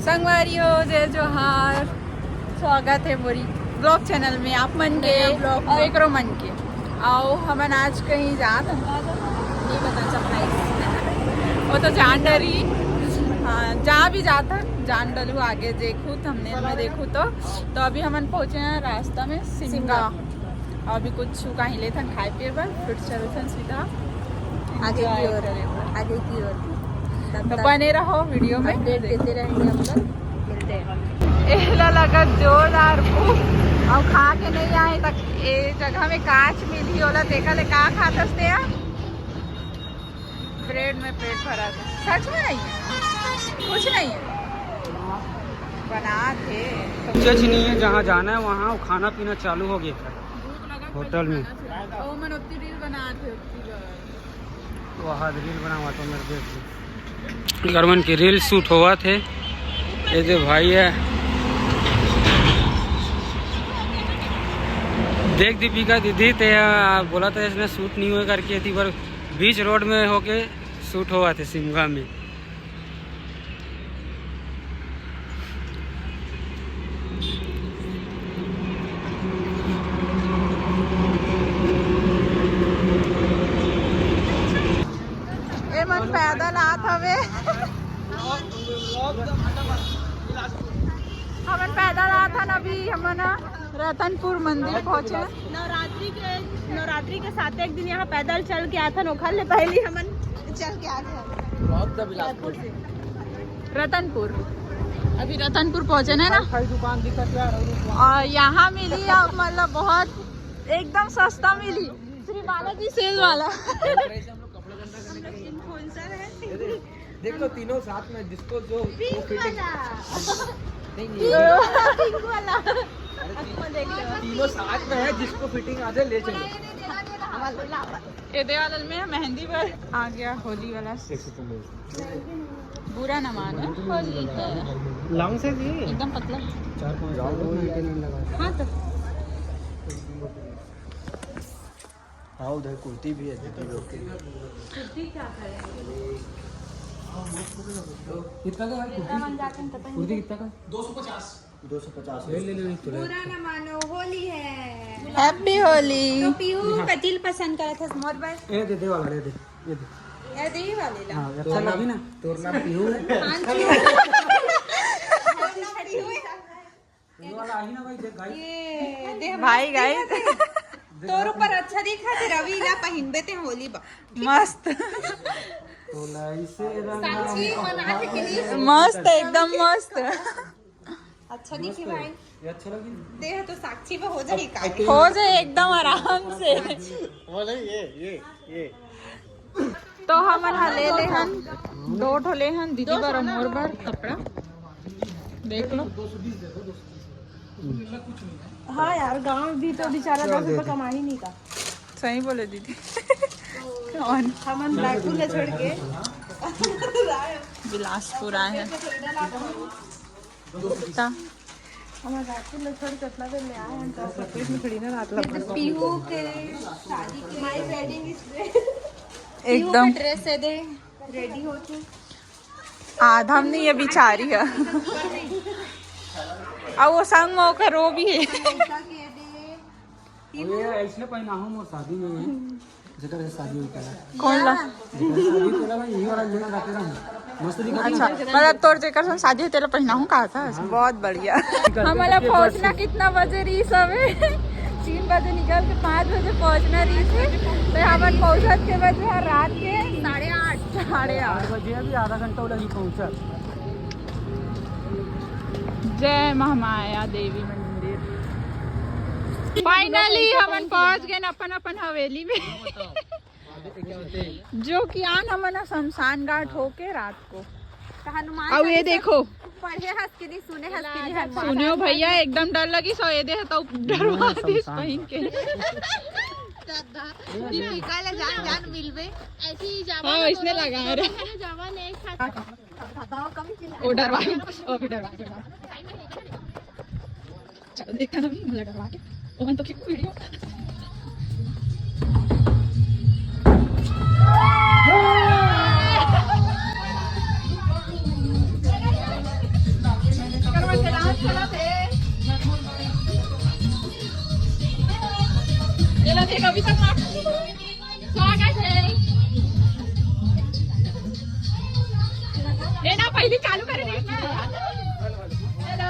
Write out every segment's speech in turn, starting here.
संगवारी हो जय जोहार, स्वागत है मोरी ब्लॉग चैनल में। आप मन के और एक मन के आओ। हमन आज कहीं जात नहीं पता चल वो तो जान डरी। हाँ जहाँ भी जाता जान डलू आगे देखूँ थंबनेल में देखूँ तो अभी हमन पहुँचे हैं रास्ता में सिमगा। अभी कुछ कहीं ले थन खाए पिए पर फिर चल थन सीधा आगे की ओर। तो बने रहो वीडियो में, अपडेट देते रहेंगे हम लोग। मिलते हैं। एहला लगा जोरदार भूख और खा के नहीं आए तक ए जगह में कांच मिली होला देखा ले का खातस ते ब्रेड में पेट भरा था। सच में नहीं है कुछ नहीं है बना थे कुछ नहीं है। जहाँ जाना है वहाँ खाना पीना चालू हो गया था होटल में। रील बना थे वहाँ रील बना हुआ तो मेरे देख गरमन की रील शूट हुआ थे। ये जो भाई है देख दीपिका दीदी थे बोला था इसमें शूट नहीं हुआ करके थी पर बीच रोड में होके शूट हुआ थे सिमगा में। पैदल आत हवे हमन पैदल आत हन। अभी हमन रतनपुर मंदिर पहुँचे। नवरात्रि के साथ एक दिन यहाँ पैदल चल के आथन ओखर ले पहले हमन चल के आ गए रतनपुर। अभी रतनपुर पहुँचे ना दुकान दिखत और यहाँ मिली मतलब बहुत एकदम सस्ता मिली। श्री बालाजी सेल वाला देख लो तीनों साथ में जिसको जो तीनों साथ में है जिसको फिटिंग आ जाए ले चलो। एदे वाला में मेहंदी पर आ गया होली वाला। बुरा न मानो होली है लॉन्ग से भी एकदम पतला। हाँ तो हाँ उधर कुर्ती भी है कुर्ती क्या करेंगे कितना का है कुर्ती कितना का 250 ले बुरा न मानो होली है। हैप्पी होली। तो पीहू कतिल पसंद करा था मोर भाई ये दे वाला ये दे यार दे वाले ला हां अच्छा लगी ना तोर नाम पीहू ये वाला आई ना भाई देख गाइस ये दे भाई गाइस तोर ऊपर अच्छा दिखा थे रवि ला पहनबे ते होली बा मस्त तो लाइसे साक्षी मना थे के लिए मस्त एकदम मस्त अच्छा दिखे भाई ये अच्छा लगी देह तो साक्षी पे हो जाए का हो जाए एकदम आराम से। वो नहीं ये तो हमन ले हन 2 ठोले हन दीदी बर और मोर बर कपड़ा देख लो। हाँ यार गांव भी तो बेचारा 10 रुपए कमा ही नहीं का। सही बोले दीदी। कौन हमन रायपुर ले छोड़ के बिलासपुर आए हैं। हमारे रायपुर ले छोड़ के अपना भी ले आए हैं तो पेट में थोड़ी ना रात लग पीहू के शादी के माय वेडिंग इज एकदम ड्रेस है दे रेडी हो तू आधम नहीं है बेचारी है और वो संग में होकर रो भी है। ये ऐसे पहना हूं मोर शादी में जेकर से शादी होता है कौन ला शादी तेरा भाई यही वाला लेना जाते रहा मस्त दिखा। अच्छा मतलब तोर जेकर संग शादी है तेरा पहना हूँ कहा था बहुत बढ़िया। हमारा पहुँचना कितना बजे रही सब 3 बजे निकल के 5 बजे पहुँचना रही थी। तो यहाँ पर पहुँचत के बजे रात के 8:30 बजे अभी आधा घंटा लगी पहुंचा। जय महामाया देवी मंदिर। फाइनली हमन पहुँच गए अपन अपन हवेली में जो कि आन हमन शमशान घाट होके रात को। हनुमान अब ये देखो पढ़े हंस के नहीं सुने हंस के नहीं सुनियो भैया एकदम डर लगी सो ये दे तो डरवा दी पहन के। दीपिका ले जान जान मिलबे ऐसी जावा हाँ इसने लगा रहे जावा ने एक साथ ओ डरवा ओ भी डरवा चलो देखा ना भी मुझे डरवा के ओ मन तो की वीडियो चलत है ये लोग एक अभी तक स्वागत है ये ना पहले चालू करे हेलो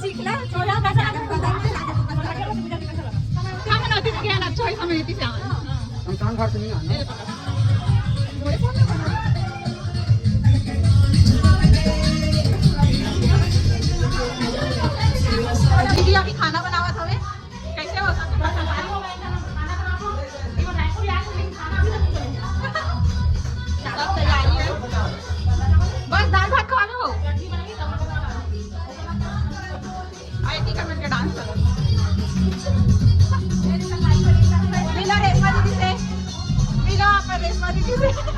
शिकला चोला कसा काम नव्हती घ्यायला चॉईस आम्ही येते हम सांग घाट से नहीं आना दीदी अभी खाना बनावत हवे कैसे हो सकता सब तैयारी है बस दाल भात खाना हो आईटी का मिलकर डांस करो मिलो रेशमा दीदी से मिलो आप रेशमा दीदी से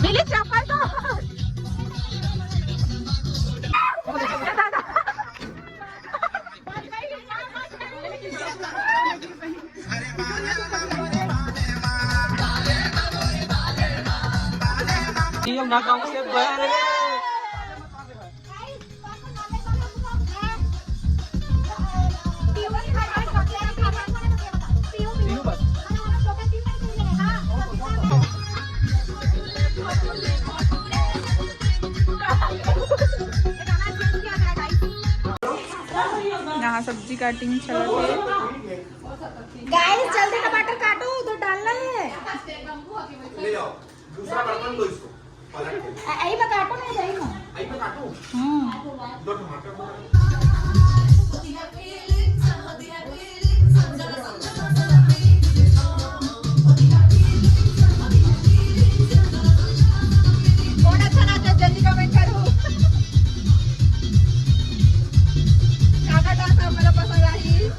मिली चप्पल तो ना गाँव से बाहर यहाँ सब्जी काटिंग चल रही है गाइस जल्दी टमाटर काटो उधर डालना है ले जाओ दूसरा बर्तन दो इसको पलट के आई में काटो नहीं जाई ना आई पे काटो दो टमाटर कौन अच्छा नाचा जल्दी कमेंट करो काका डांस मला पसंद आई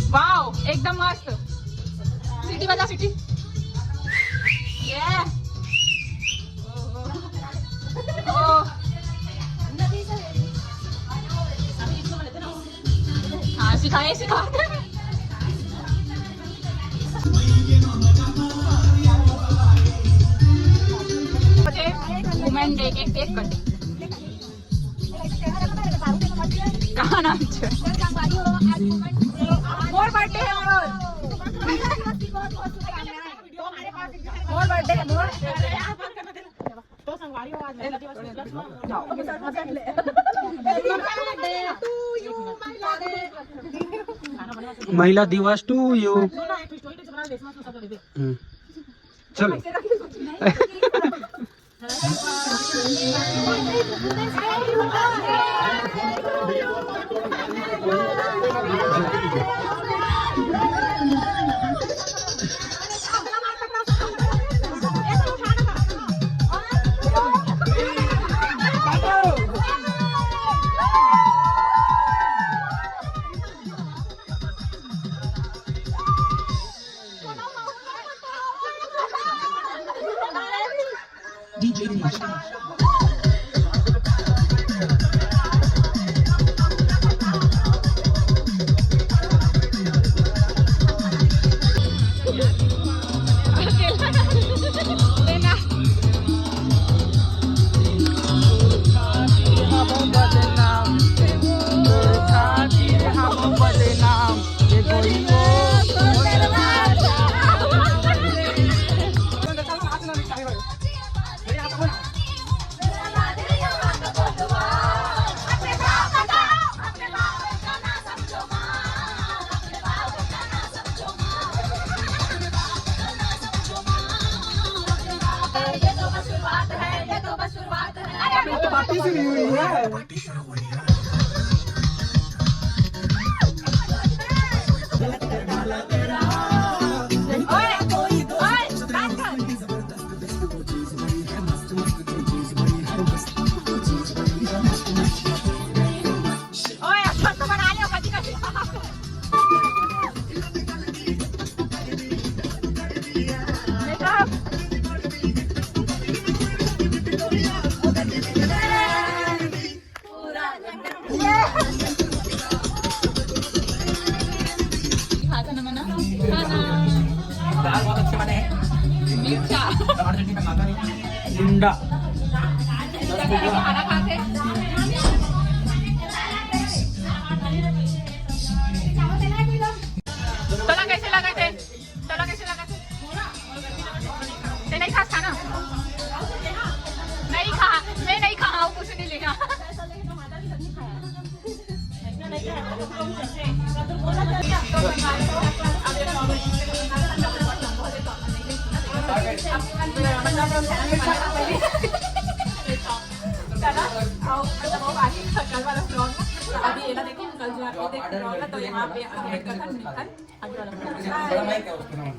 वाव एकदम मस्त सिटी बजा सिटी ये हाँ सिखाए सिखाते वुमेन डे के केक कटिंग कहाँ नाम छे मोर बर्थडे है मोर बर्थडे है मोर तो संगवारी हो आज मेरा दिवस महिला दिवस टू यू चलो DJ Nation. पार्टी शुरू हुई है। दाल बहुत अच्छे बने हैं। टमाटर चटनी का खाता नहीं। गुंडा खाना खाते तोला कैसे लगा थे? तोला कैसे लगा थे? ते नहीं खा खाना? नहीं खा, मैं नहीं खा हूँ, कुछ नहीं लिया। अभी ये ना देखो कल जो आपको देखा होगा तो यहाँ पे ऐड करता है निकल आगे वाला बड़ा माइक है उसका नाम।